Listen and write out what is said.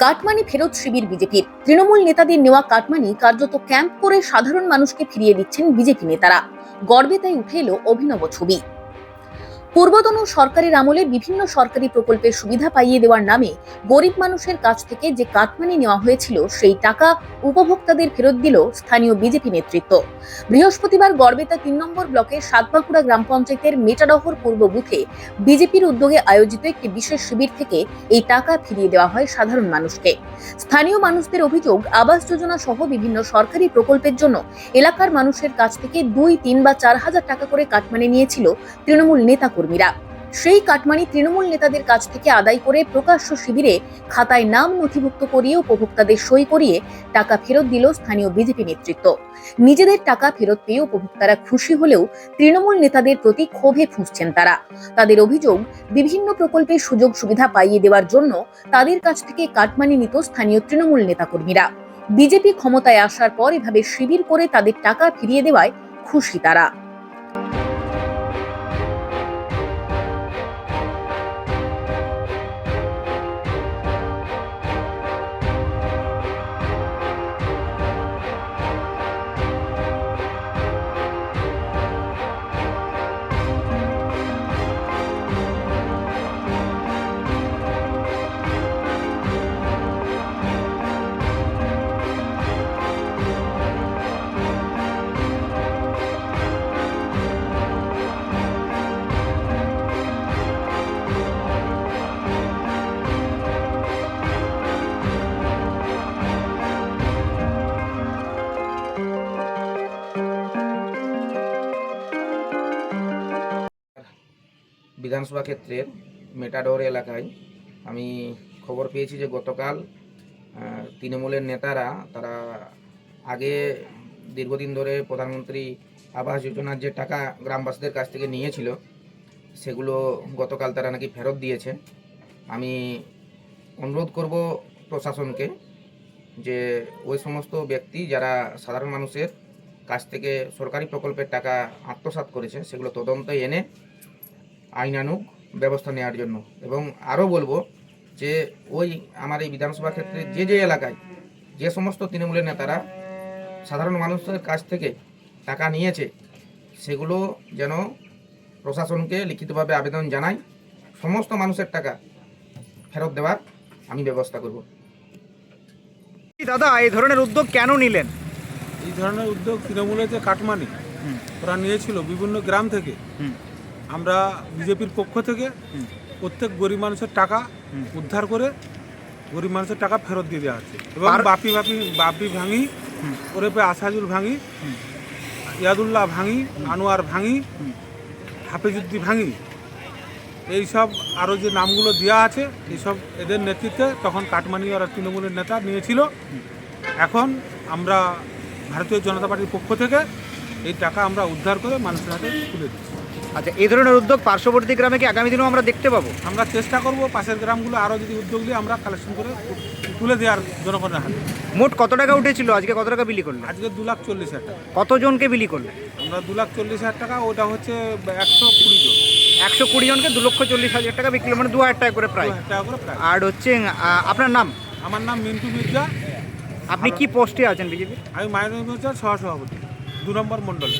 Cut money ফেরত শিবির বিজেপির। তৃণমূল নেতাদের নেওয়া কাটমানি কার্যত ক্যাম্প করে সাধারণ মানুষকে ফিরিয়ে দিচ্ছেন বিজেপি নেতারা। গর্বে তাই উঠে এলো অভিনব ছবি। পূর্বতন সরকারের আমলে বিভিন্ন সরকারি প্রকল্পের সুবিধা পাইয়ে দেওয়ার নামে গরিব মানুষের কাছ থেকে যে কাটমানি নেওয়া হয়েছিল সেই টাকা উপভোক্তাদের ফেরত দিল স্থানীয় বিজেপি নেতৃত্ব। বৃহস্পতিবার গড়বেতা ৩ নম্বর ব্লকের সাতবাঁকুড়া গ্রাম পঞ্চায়েতের মেটাডহর পূর্ব বুথে বিজেপির উদ্যোগে আয়োজিত একটি বিশেষ শিবির থেকে এই টাকা ফিরিয়ে দেওয়া হয় সাধারণ মানুষকে। স্থানীয় মানুষদের অভিযোগ, আবাস যোজনা সহ বিভিন্ন সরকারি প্রকল্পের জন্য এলাকার মানুষের কাছ থেকে ২, ৩ বা ৪ হাজার টাকা করে কাটমানি নিয়েছিল তৃণমূল নেতাকর্মীরা। সেই কাটমানি তৃণমূল নেতাদের কাছ থেকে আদায় করে প্রকাশ্য শিবিরে খাতায় নাম নথিভুক্ত করিয়ে উপভোক্তাদের সই করিয়ে টাকা ফেরত দিল স্থানীয় বিজেপি নেতৃত্ব। নিজেদের টাকা ফেরত পেয়ে উপভোক্তারা খুশি হলেও তৃণমূল নেতাদের প্রতি ক্ষোভে ফুঁসছেন তারা। তাদের অভিযোগ, বিভিন্ন প্রকল্পের সুযোগ সুবিধা পাইয়ে দেওয়ার জন্য তাদের কাছ থেকে কাটমানি নিত স্থানীয় তৃণমূল নেতাকর্মীরা। বিজেপি ক্ষমতায় আসার পর এভাবে শিবির করে তাদের টাকা ফিরিয়ে দেওয়ায় খুশি তারা। বিধানসভা ক্ষেত্রের মেটাডোর এলাকায় আমি খবর পেয়েছি যে গতকাল তৃণমূলের নেতারা তারা আগে দীর্ঘদিন ধরে প্রধানমন্ত্রী আবাস যোজনার যে টাকা গ্রামবাসীদের কাছ থেকে নিয়েছিল সেগুলো গতকাল তারা নাকি ফেরত দিয়েছে। আমি অনুরোধ করব প্রশাসনকে যে ওই সমস্ত ব্যক্তি যারা সাধারণ মানুষের কাছ থেকে সরকারি প্রকল্পের টাকা আত্মসাৎ করেছে সেগুলো তদন্তে এনে আইনানুগ ব্যবস্থা নেওয়ার জন্য। এবং আরও বলবো যে ওই আমার এই বিধানসভা ক্ষেত্রে যে এলাকায় যে সমস্ত তৃণমূলের নেতারা সাধারণ মানুষের কাছ থেকে টাকা নিয়েছে সেগুলো যেন প্রশাসনকে লিখিতভাবে আবেদন জানায়, সমস্ত মানুষের টাকা ফেরত দেওয়ার আমি ব্যবস্থা করব। দাদা, এই ধরনের উদ্যোগ কেন নিলেন? এই ধরনের উদ্যোগ তৃণমূলের যে কাটমানি ওরা নিয়েছিল বিভিন্ন গ্রাম থেকে, আমরা বিজেপির পক্ষ থেকে প্রত্যেক গরিব মানুষের টাকা উদ্ধার করে গরিব মানুষের টাকা ফেরত দিয়ে দেওয়া হচ্ছে। এবং বাপি ভাঙি, ওরেপে আসাজুল ভাঙি, ইয়াদুল্লাহ ভাঙি, আনোয়ার ভাঙি, হাফিজুদ্দি ভাঙি, এইসব আরও যে নামগুলো দেওয়া আছে এইসব এদের নেতৃত্বে তখন কাটমানি ওরা তৃণমূলের নেতা নিয়েছিল। এখন আমরা ভারতীয় জনতা পার্টির পক্ষ থেকে এই টাকা আমরা উদ্ধার করে মানুষের হাতে তুলে দিচ্ছি। আচ্ছা, এই ধরনের উদ্যোগ পার্শ্ববর্তী গ্রামে কি আগামী দিনেও আমরা দেখতে পাবো? আমরা চেষ্টা করব পাশের গ্রামগুলো আরও যদি উদ্যোগ নিয়ে আমরা কালেকশন করে তুলে দেওয়ার জনগণের হাতে। মোট কত টাকা উঠেছিল? আজকে কত টাকা বিলি করলেন? আজকে 2,40,000 টাকা। কতজনকে বিলি করলেন? আমরা 2,40,000 টাকা, ওটা হচ্ছে 120 জন। 120 জনকে 2,40,000 টাকা বিক্রি, মানে 2,000 টাকা করে প্রায়। 2,000 টাকা করে প্রায়। আর হচ্ছে আপনার নাম? আমার নাম মিন্টু মির্জা। আপনি কি পোস্টে আছেন বিজেপি? আমি মাইনরিটি মোর্চার সহসভাপতি 2 নম্বর মণ্ডলে।